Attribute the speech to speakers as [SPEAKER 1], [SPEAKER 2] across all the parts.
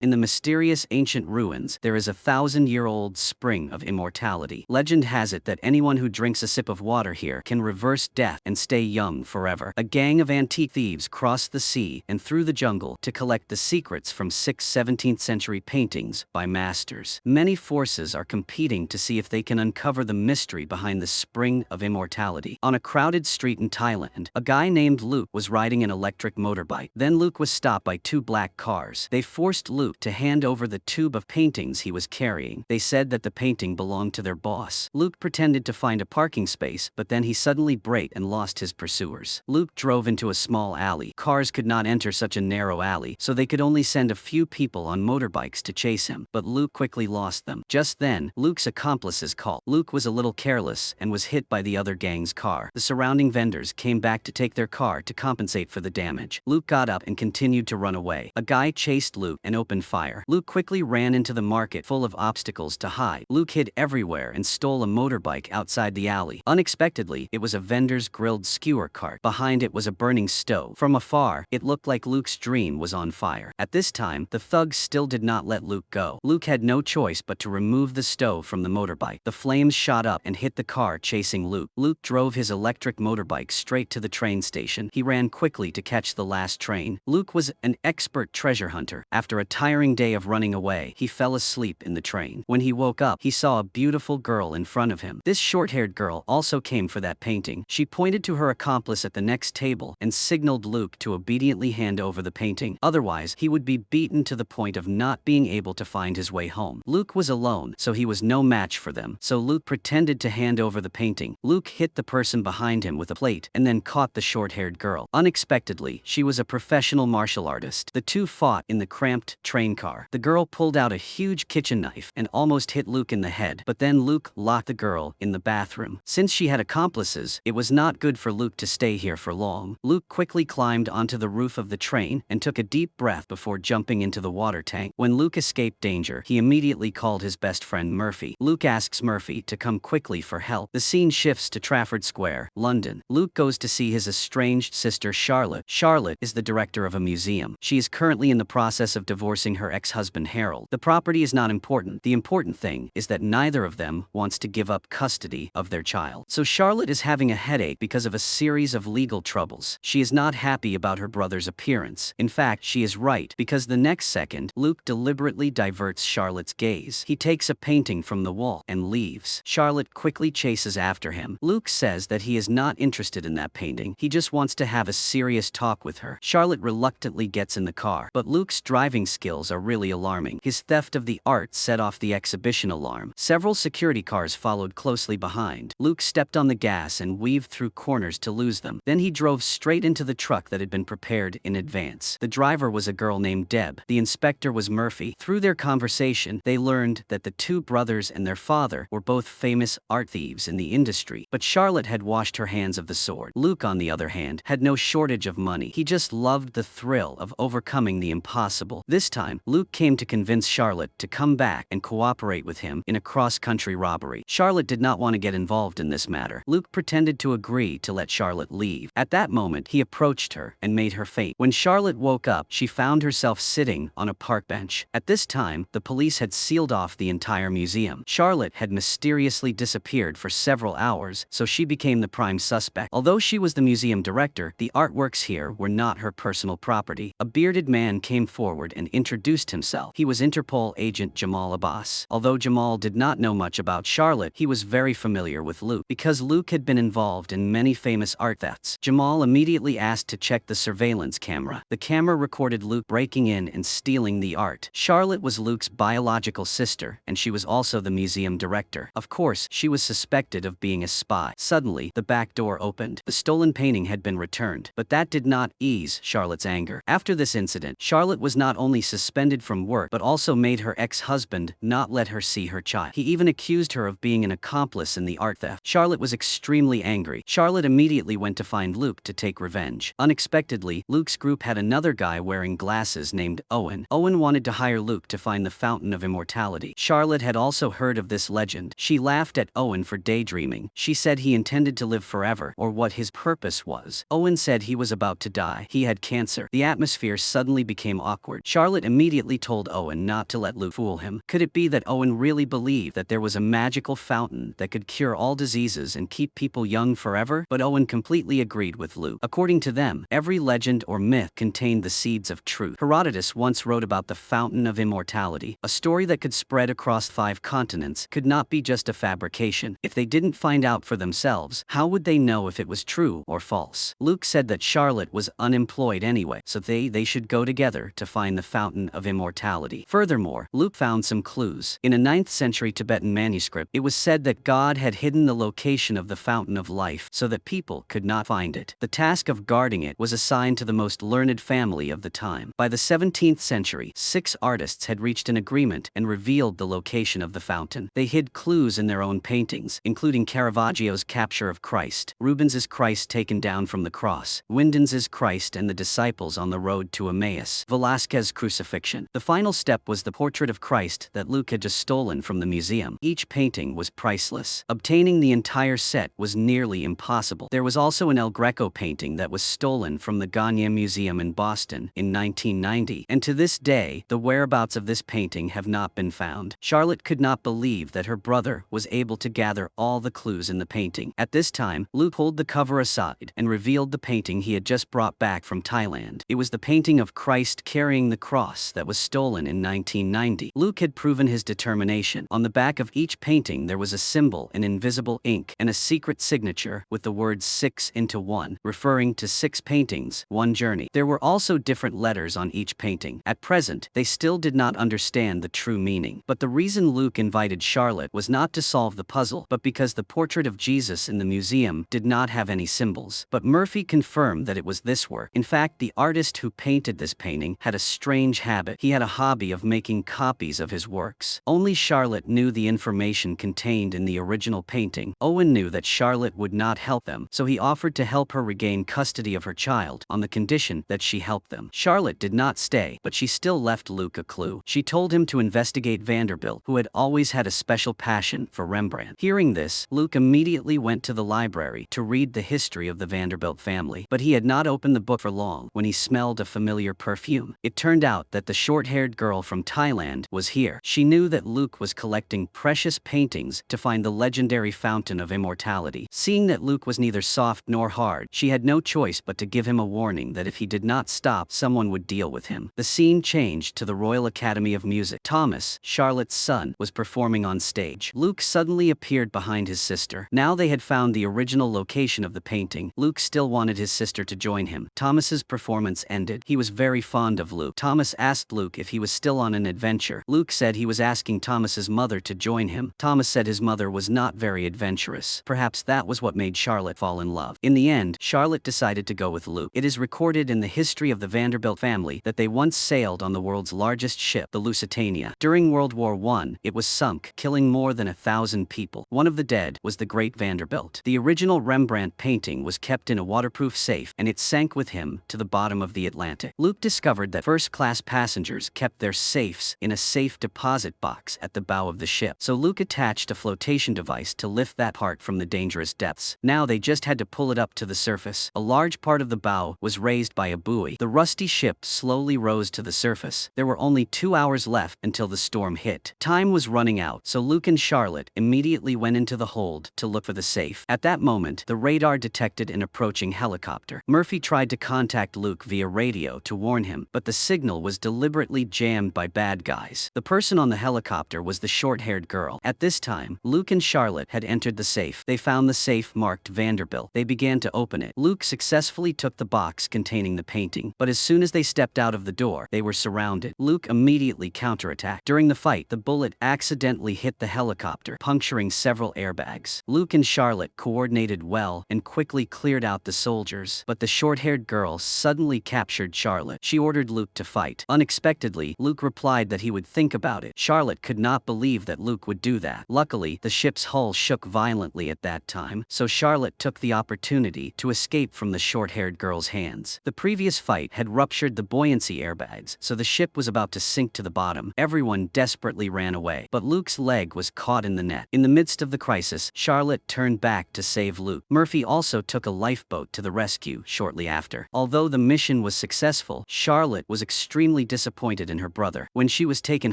[SPEAKER 1] In the mysterious ancient ruins, there is a 1,000-year-old spring of immortality. Legend has it that anyone who drinks a sip of water here can reverse death and stay young forever. A gang of antique thieves crossed the sea and through the jungle to collect the secrets from 17th century paintings by masters. Many forces are competing to see if they can uncover the mystery behind the spring of immortality. On a crowded street in Thailand, a guy named Luke was riding an electric motorbike. Then Luke was stopped by two black cars. They forced Luke to hand over the tube of paintings he was carrying. They said that the painting belonged to their boss. Luke pretended to find a parking space, but then he suddenly braked and lost his pursuers. Luke drove into a small alley. Cars could not enter such a narrow alley, so they could only send a few people on motorbikes to chase him, but Luke quickly lost them. Just then, Luke's accomplices called. Luke was a little careless and was hit by the other gang's car. The surrounding vendors came back to take their car to compensate for the damage. Luke got up and continued to run away. A guy chased Luke and opened fire. Luke quickly ran into the market full of obstacles to hide. Luke hid everywhere and stole a motorbike outside the alley. Unexpectedly, it was a vendor's grilled skewer cart. Behind it was a burning stove. From afar, it looked like Luke's dream was on fire. At this time, the thugs still did not let Luke go. Luke had no choice but to remove the stove from the motorbike. The flames shot up and hit the car chasing Luke. Luke drove his electric motorbike straight to the train station. He ran quickly to catch the last train. Luke was an expert treasure hunter. After a tiring day of running away, he fell asleep in the train. When he woke up, he saw a beautiful girl in front of him. This short-haired girl also came for that painting. She pointed to her accomplice at the next table and signaled Luke to obediently hand over the painting. Otherwise, he would be beaten to the point of not being able to find his way home. Luke was alone, so he was no match for them. So Luke pretended to hand over the painting. Luke hit the person behind him with a plate and then caught the short-haired girl. Unexpectedly, she was a professional martial artist. The two fought in the cramped train car. The girl pulled out a huge kitchen knife and almost hit Luke in the head, but then Luke locked the girl in the bathroom. Since she had accomplices, it was not good for Luke to stay here for long. Luke quickly climbed onto the roof of the train and took a deep breath before jumping into the water tank. When Luke escaped danger, he immediately called his best friend Murphy. Luke asks Murphy to come quickly for help. The scene shifts to Trafford Square, London. Luke goes to see his estranged sister Charlotte. Charlotte is the director of a museum. She is currently in the process of divorcing her ex-husband Harold. The property is not important. The important thing is that neither of them wants to give up custody of their child. So Charlotte is having a headache because of a series of legal troubles. She is not happy about her brother's appearance. In fact, she is right, because the next second, Luke deliberately diverts Charlotte's gaze. He takes a painting from the wall and leaves. Charlotte quickly chases after him. Luke says that he is not interested in that painting. He just wants to have a serious talk with her. Charlotte reluctantly gets in the car, but Luke's driving skills are really alarming. His theft of the art set off the exhibition alarm. Several security cars followed closely behind. Luke stepped on the gas and weaved through corners to lose them. Then he drove straight into the truck that had been prepared in advance. The driver was a girl named Deb. The inspector was Murphy. Through their conversation, they learned that the two brothers and their father were both famous art thieves in the industry, but Charlotte had washed her hands of the sword. Luke, on the other hand, had no shortage of money. He just loved the thrill of overcoming the impossible. This time, Luke came to convince Charlotte to come back and cooperate with him in a cross-country robbery. Charlotte did not want to get involved in this matter. Luke pretended to agree to let Charlotte leave. At that moment, he approached her and made her faint. When Charlotte woke up, she found herself sitting on a park bench. At this time, the police had sealed off the entire museum. Charlotte had mysteriously disappeared for several hours, so she became the prime suspect. Although she was the museum director, the artworks here were not her personal property. A bearded man came forward and introduced himself. He was Interpol agent Jamal Abbas. Although Jamal did not know much about Charlotte, he was very familiar with Luke. Because Luke had been involved in many famous art thefts, Jamal immediately asked to check the surveillance camera. The camera recorded Luke breaking in and stealing the art. Charlotte was Luke's biological sister, and she was also the museum director. Of course, she was suspected of being a spy. Suddenly, the back door opened. The stolen painting had been returned, but that did not ease Charlotte's anger. After this incident, Charlotte was not only suspended from work, but also made her ex-husband not let her see her child. He even accused her of being an accomplice in the art theft. Charlotte was extremely angry. Charlotte immediately went to find Luke to take revenge. Unexpectedly, Luke's group had another guy wearing glasses named Owen. Owen wanted to hire Luke to find the Fountain of Immortality. Charlotte had also heard of this legend. She laughed at Owen for daydreaming. She said he intended to live forever, or what his purpose was. Owen said he was about to die. He had cancer. The atmosphere suddenly became awkward. Charlotte immediately told Owen not to let Luke fool him. Could it be that Owen really believed that there was a magical fountain that could cure all diseases and keep people young forever? But Owen completely agreed with Luke. According to them, every legend or myth contained the seeds of truth. Herodotus once wrote about the fountain of immortality. A story that could spread across 5 continents could not be just a fabrication. If they didn't find out for themselves, how would they know if it was true or false? Luke said that Charlotte was unemployed anyway, so they should go together to find the fountain of immortality. Furthermore, Luke found some clues. In a 9th century Tibetan manuscript, it was said that God had hidden the location of the fountain of life so that people could not find it. The task of guarding it was assigned to the most learned family of the time. By the 17th century, 6 artists had reached an agreement and revealed the location of the fountain. They hid clues in their own paintings, including Caravaggio's Capture of Christ, Rubens's Christ taken down from the cross, Wyndham's Christ and the disciples on the road to Emmaus, Velázquez's Crucifixion. The final step was the portrait of Christ that Luke had just stolen from the museum. Each painting was priceless. Obtaining the entire set was nearly impossible. There was also an El Greco painting that was stolen from the Gagne Museum in Boston in 1990, and to this day, the whereabouts of this painting have not been found. Charlotte could not believe that her brother was able to gather all the clues in the painting. At this time, Luke pulled the cover aside and revealed the painting he had just brought back from Thailand. It was the painting of Christ carrying the cross that was stolen in 1990. Luke had proven his determination. On the back of each painting there was a symbol in invisible ink and a secret signature with the words 6 into 1, referring to 6 paintings, 1 journey. There were also different letters on each painting. At present, they still did not understand the true meaning. But the reason Luke invited Charlotte was not to solve the puzzle, but because the portrait of Jesus in the museum did not have any symbols. But Murphy confirmed that it was this work. In fact, the artist who painted this painting had a strange habit. He had a hobby of making copies of his works. Only Charlotte knew the information contained in the original painting. Owen knew that Charlotte would not help them, so he offered to help her regain custody of her child on the condition that she help them. Charlotte did not stay, but she still left Luke a clue. She told him to investigate Vanderbilt, who had always had a special passion for Rembrandt. Hearing this, Luke immediately went to the library to read the history of the Vanderbilt family, but he had not opened the book for long when he smelled a familiar perfume. It turned out that the short-haired girl from Thailand was here. She knew that Luke was collecting precious paintings to find the legendary fountain of immortality. Seeing that Luke was neither soft nor hard, she had no choice but to give him a warning that if he did not stop, someone would deal with him. The scene changed to the Royal Academy of Music. Thomas, Charlotte's son, was performing on stage. Luke suddenly appeared behind his sister. Now they had found the original location of the painting. Luke still wanted his sister to join him. Thomas's performance ended. He was very fond of Luke. Thomas asked Luke if he was still on an adventure. Luke said he was asking Thomas's mother to join him. Thomas said his mother was not very adventurous. Perhaps that was what made Charlotte fall in love. In the end, Charlotte decided to go with Luke. It is recorded in the history of the Vanderbilt family that they once sailed on the world's largest ship, the Lusitania. During World War I, it was sunk, killing more than 1,000 people. One of the dead was the great Vanderbilt. The original Rembrandt painting was kept in a waterproof safe, and it sank with him to the bottom of the Atlantic. Luke discovered that first-class passengers kept their safes in a safe deposit box at the bow of the ship, so Luke attached a flotation device to lift that part from the dangerous depths. Now they just had to pull it up to the surface. A large part of the bow was raised by a buoy. The rusty ship slowly rose to the surface. There were only 2 hours left until the storm hit. Time was running out, so Luke and Charlotte immediately went into the hold to look for the safe. At that moment, the radar detected an approaching helicopter. Murphy tried to contact Luke via radio to warn him, but the signal was deliberately jammed by bad guys. The person on the helicopter was the short-haired girl. At this time, Luke and Charlotte had entered the safe. They found the safe marked Vanderbilt. They began to open it. Luke successfully took the box containing the painting, but as soon as they stepped out of the door, they were surrounded. Luke immediately counterattacked. During the fight, the bullet accidentally hit the helicopter, puncturing several airbags. Luke and Charlotte coordinated well and quickly cleared out the soldiers, but the short-haired girl suddenly captured Charlotte. She ordered Luke to fight. Unexpectedly, Luke replied that he would think about it. Charlotte could not believe that Luke would do that. Luckily, the ship's hull shook violently at that time, so Charlotte took the opportunity to escape from the short-haired girl's hands. The previous fight had ruptured the buoyancy airbags, so the ship was about to sink to the bottom. Everyone desperately ran away, but Luke's leg was caught in the net. In the midst of the crisis, Charlotte turned back to save Luke. Murphy also took a lifeboat to the rescue shortly after. Although the mission was successful, Charlotte was extremely extremely disappointed in her brother. When she was taken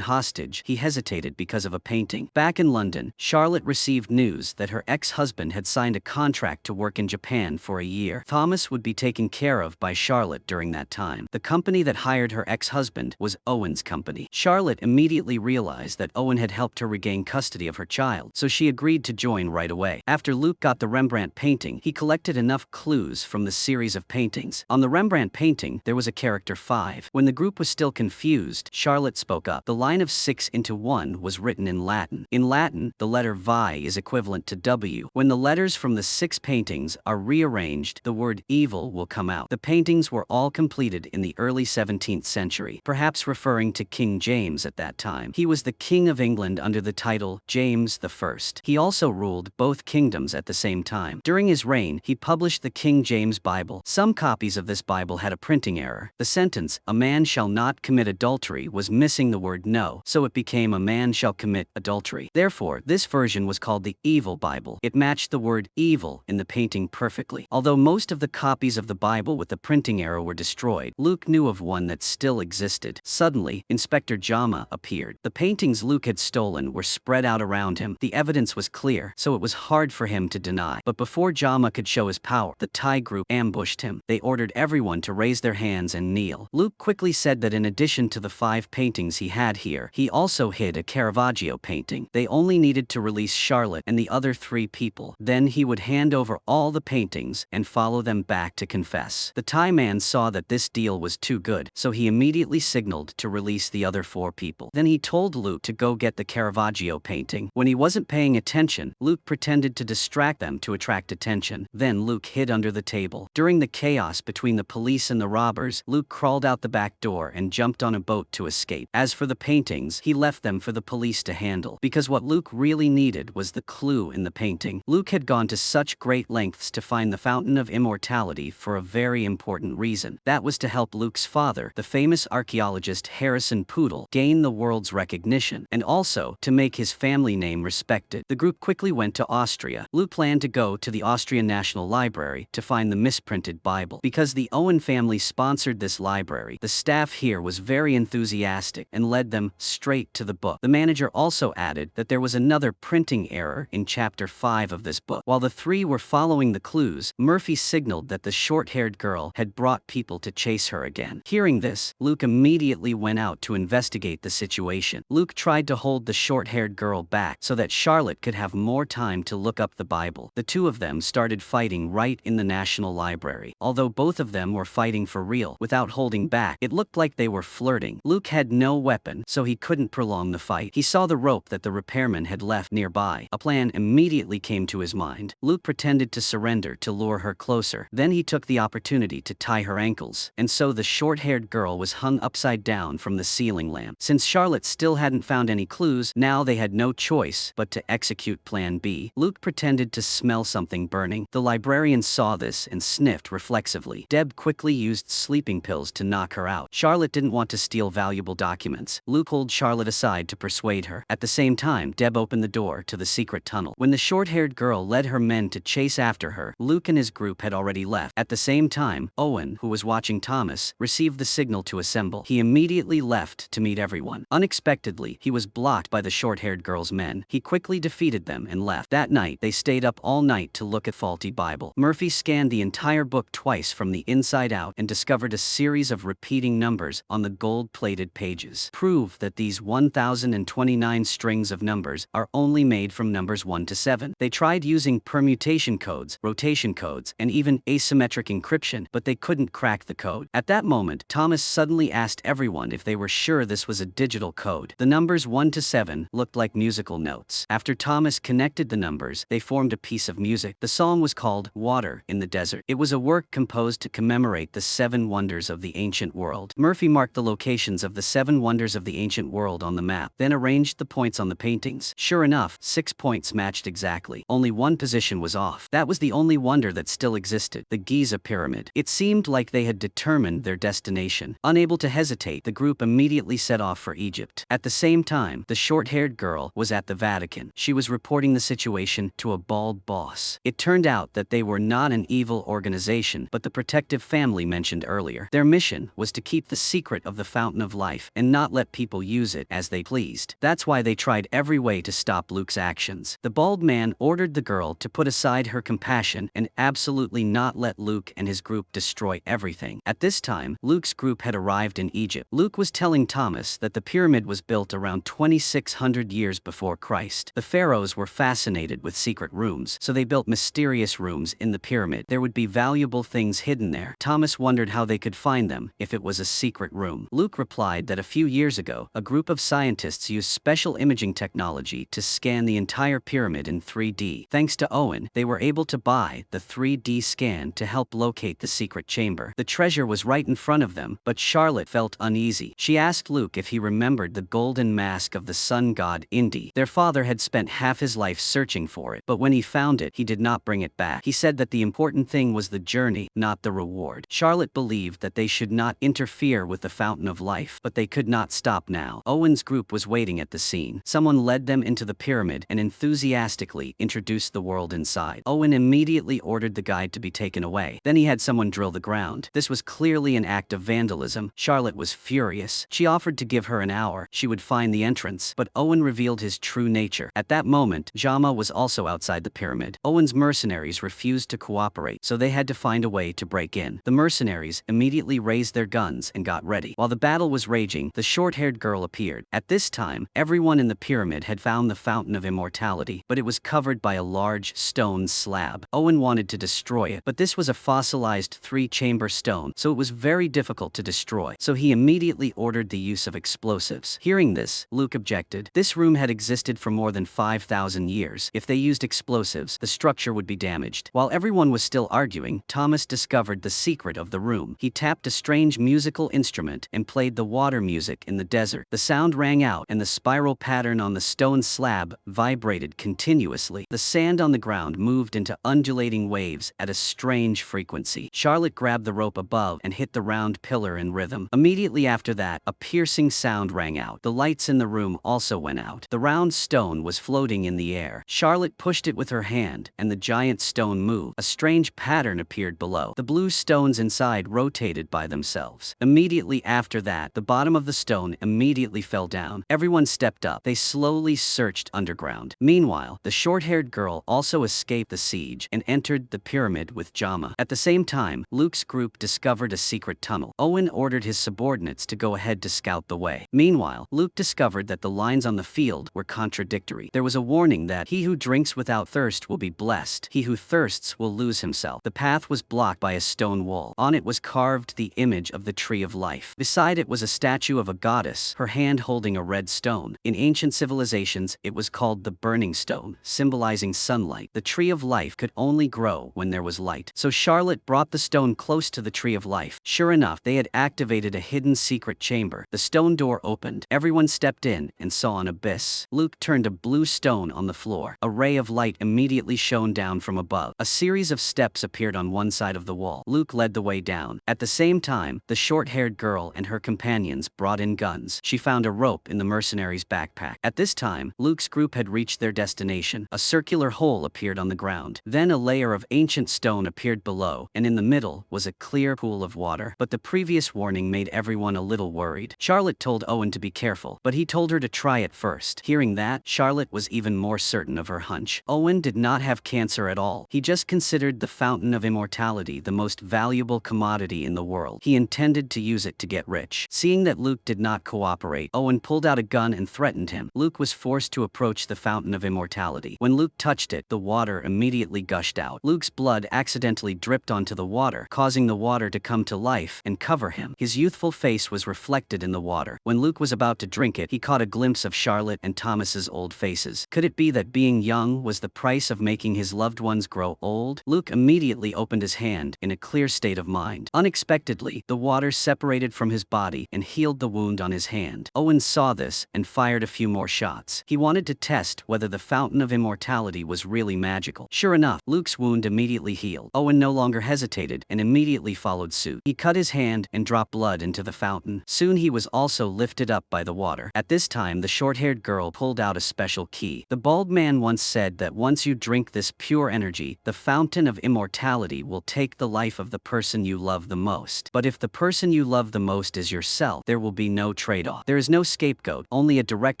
[SPEAKER 1] hostage, he hesitated because of a painting. Back in London, Charlotte received news that her ex-husband had signed a contract to work in Japan for a year. Thomas would be taken care of by Charlotte during that time. The company that hired her ex-husband was Owen's company. Charlotte immediately realized that Owen had helped her regain custody of her child, so she agreed to join right away. After Luke got the Rembrandt painting, he collected enough clues from the series of paintings. On the Rembrandt painting, there was a character 5. When the group was still confused, Charlotte spoke up. The line of 6 into 1 was written in Latin. In Latin, the letter Vi is equivalent to W. When the letters from the 6 paintings are rearranged, the word evil will come out. The paintings were all completed in the early 17th century, perhaps referring to King James at that time. He was the King of England under the title James I. He also ruled both kingdoms at the same time. During his reign, he published the King James Bible. Some copies of this Bible had a printing error. The sentence, "A man shall not commit adultery," was missing the word no, so it became "A man shall commit adultery." Therefore, this version was called the Evil Bible. It matched the word evil in the painting perfectly. Although most of the copies of the Bible with the printing error were destroyed, Luke knew of one that still existed. Suddenly, Inspector Jama appeared. The paintings Luke had stolen were spread out around him. The evidence was clear, so it was hard for him to deny. But before Jama could show his power, the Thai group ambushed him. They ordered everyone to raise their hands and kneel. Luke quickly said that in addition to the 5 paintings he had here, he also hid a Caravaggio painting. They only needed to release Charlotte and the other 3 people. Then he would hand over all the paintings and follow them back to confess. The Thai man saw that this deal was too good, so he immediately signaled to release the other 4 people. Then he told Luke to go get the Caravaggio painting. When he wasn't paying attention, Luke pretended to distract them to attract attention. Then Luke hid under the table. During the chaos between the police and the robbers, Luke crawled out the back door and jumped on a boat to escape. As for the paintings, he left them for the police to handle, because what Luke really needed was the clue in the painting. Luke had gone to such great lengths to find the Fountain of Immortality for a very important reason. That was to help Luke's father, the famous archaeologist Harrison Poodle, gain the world's recognition, and also to make his family name respected. The group quickly went to Austria. Luke planned to go to the Austrian National Library to find the misprinted Bible. Because the Owen family sponsored this library, the staff here was very enthusiastic and led them straight to the book. The manager also added that there was another printing error in chapter 5 of this book. While the 3 were following the clues, Murphy signaled that the short-haired girl had brought people to chase her again. Hearing this, Luke immediately went out to investigate the situation. Luke tried to hold the short-haired girl back so that Charlotte could have more time to look up the Bible. The 2 of them started fighting right in the National Library. Although both of them were fighting for real, without holding back, it looked like they were flirting. Luke had no weapon, so he couldn't prolong the fight. He saw the rope that the repairman had left nearby. A plan immediately came to his mind. Luke pretended to surrender to lure her closer. Then he took the opportunity to tie her ankles, and so the short-haired girl was hung upside down from the ceiling lamp. Since Charlotte still hadn't found any clues, now they had no choice but to execute Plan B. Luke pretended to smell something burning. The librarian saw this and sniffed reflexively. Deb quickly used sleeping pills to knock her out. Charlotte didn't want to steal valuable documents. Luke pulled Charlotte aside to persuade her. At the same time, Deb opened the door to the secret tunnel. When the short-haired girl led her men to chase after her, Luke and his group had already left. At the same time, Owen, who was watching Thomas, received the signal to assemble. He immediately left to meet everyone. Unexpectedly, he was blocked by the short-haired girl's men. He quickly defeated them and left. That night, they stayed up all night to look at faulty Bible. Murphy scanned the entire book twice from the inside out and discovered a series of repeating numbers on the gold-plated pages. Prove that these 1,029 strings of numbers are only made from numbers 1 to 7. They tried using permutation codes, rotation codes, and even asymmetric encryption, but they couldn't crack the code. At that moment, Thomas suddenly asked everyone if they were sure this was a digital code. The numbers 1 to 7 looked like musical notes. After Thomas connected the numbers, they formed a piece of music. The song was called Water in the Desert. It was a work composed to commemorate the 7 wonders of the ancient world. Murphy marked the locations of the 7 wonders of the ancient world on the map, then arranged the points on the paintings. Sure enough, 6 points matched exactly. Only 1 position was off. That was the only wonder that still existed, the Giza pyramid. It seemed like they had determined their destination. Unable to hesitate, the group immediately set off for Egypt. At the same time, the short-haired girl was at the Vatican. She was reporting the situation to a bald boss. It turned out that they were not an evil organization, but the protective family mentioned earlier. Their mission was to keep the secret secret of the fountain of life and not let people use it as they pleased. That's why they tried every way to stop Luke's actions. The bald man ordered the girl to put aside her compassion and absolutely not let Luke and his group destroy everything. At this time, Luke's group had arrived in Egypt. Luke was telling Thomas that the pyramid was built around 2600 years before Christ. The pharaohs were fascinated with secret rooms, so they built mysterious rooms in the pyramid. There would be valuable things hidden there. Thomas wondered how they could find them if it was a secret room. Luke replied that a few years ago, a group of scientists used special imaging technology to scan the entire pyramid in 3D. Thanks to Owen, they were able to buy the 3D scan to help locate the secret chamber. The treasure was right in front of them, but Charlotte felt uneasy. She asked Luke if he remembered the golden mask of the sun god Indy. Their father had spent half his life searching for it, but when he found it, he did not bring it back. He said that the important thing was the journey, not the reward. Charlotte believed that they should not interfere with the fountain of life, but they could not stop now. Owen's group was waiting at the scene. Someone led them into the pyramid and enthusiastically introduced the world inside. Owen immediately ordered the guide to be taken away. Then he had someone drill the ground. This was clearly an act of vandalism. Charlotte was furious. She offered to give her an hour. She would find the entrance, but Owen revealed his true nature. At that moment, Jama was also outside the pyramid. Owen's mercenaries refused to cooperate, so they had to find a way to break in. The mercenaries immediately raised their guns and got ready. While the battle was raging, the short-haired girl appeared. At this time, everyone in the pyramid had found the fountain of immortality, but it was covered by a large stone slab. Owen wanted to destroy it, but this was a fossilized 3-chamber stone, so it was very difficult to destroy, so he immediately ordered the use of explosives. Hearing this, Luke objected. This room had existed for more than 5,000 years. If they used explosives, the structure would be damaged. While everyone was still arguing, Thomas discovered the secret of the room. He tapped a strange musical instrument and played the water music in the desert. The sound rang out, and the spiral pattern on the stone slab vibrated continuously. The sand on the ground moved into undulating waves at a strange frequency. Charlotte grabbed the rope above and hit the round pillar in rhythm. Immediately after that, a piercing sound rang out. The lights in the room also went out. The round stone was floating in the air. Charlotte pushed it with her hand, and the giant stone moved. A strange pattern appeared below. The blue stones inside rotated by themselves. Immediately after that, the bottom of the stone immediately fell down. Everyone stepped up. They slowly searched underground. Meanwhile, the short-haired girl also escaped the siege and entered the pyramid with Jama. At the same time, Luke's group discovered a secret tunnel. Owen ordered his subordinates to go ahead to scout the way. Meanwhile, Luke discovered that the lines on the field were contradictory. There was a warning that he who drinks without thirst will be blessed. He who thirsts will lose himself. The path was blocked by a stone wall. On it was carved the image of the tree of life. Beside it was a statue of a goddess, her hand holding a red stone. In ancient civilizations, it was called the burning stone, symbolizing sunlight. The tree of life could only grow when there was light. So Charlotte brought the stone close to the tree of life. Sure enough, they had activated a hidden secret chamber. The stone door opened. Everyone stepped in and saw an abyss. Luke turned a blue stone on the floor. A ray of light immediately shone down from above. A series of steps appeared on one side of the wall. Luke led the way down. At the same time, the short-haired girl and her companions brought in guns. She found a rope in the mercenary's backpack. At this time, Luke's group had reached their destination. A circular hole appeared on the ground. Then a layer of ancient stone appeared below, and in the middle was a clear pool of water. But the previous warning made everyone a little worried. Charlotte told Owen to be careful, but he told her to try it first. Hearing that, Charlotte was even more certain of her hunch. Owen did not have cancer at all. He just considered the fountain of immortality the most valuable commodity in the world. He intended to use it to get rich. Seeing that Luke did not cooperate, Owen pulled out a gun and threatened him. Luke was forced to approach the fountain of immortality. When Luke touched it, the water immediately gushed out. Luke's blood accidentally dripped onto the water, causing the water to come to life and cover him. His youthful face was reflected in the water. When Luke was about to drink it, he caught a glimpse of Charlotte and Thomas's old faces. Could it be that being young was the price of making his loved ones grow old? Luke immediately opened his hand in a clear state of mind. Unexpectedly, the water separated from his body and healed the wound on his hand. Owen saw this and fired a few more shots. He wanted to test whether the fountain of immortality was really magical. Sure enough, Luke's wound immediately healed. Owen no longer hesitated and immediately followed suit. He cut his hand and dropped blood into the fountain. Soon he was also lifted up by the water. At this time, the short-haired girl pulled out a special key. The bald man once said that once you drink this pure energy, the fountain of immortality will take the life of the person you love the most. But if the person you love love the most is yourself, there will be no trade-off. There is no scapegoat, only a direct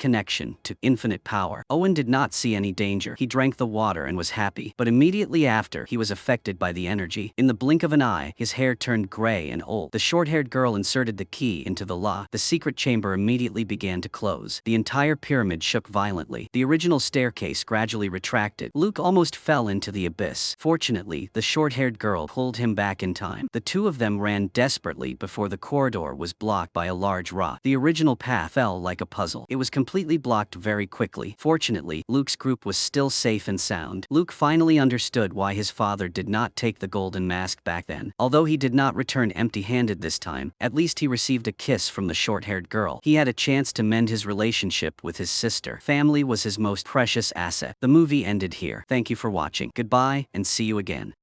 [SPEAKER 1] connection to infinite power. Owen did not see any danger. He drank the water and was happy. But immediately after, he was affected by the energy. In the blink of an eye, his hair turned gray and old. The short-haired girl inserted the key into the lock. The secret chamber immediately began to close. The entire pyramid shook violently. The original staircase gradually retracted. Luke almost fell into the abyss. Fortunately, the short-haired girl pulled him back in time. The two of them ran desperately before the corridor was blocked by a large rock. The original path fell like a puzzle. It was completely blocked very quickly. Fortunately, Luke's group was still safe and sound. Luke finally understood why his father did not take the golden mask back then. Although he did not return empty-handed this time, at least he received a kiss from the short-haired girl. He had a chance to mend his relationship with his sister. Family was his most precious asset. The movie ended here. Thank you for watching. Goodbye, and see you again.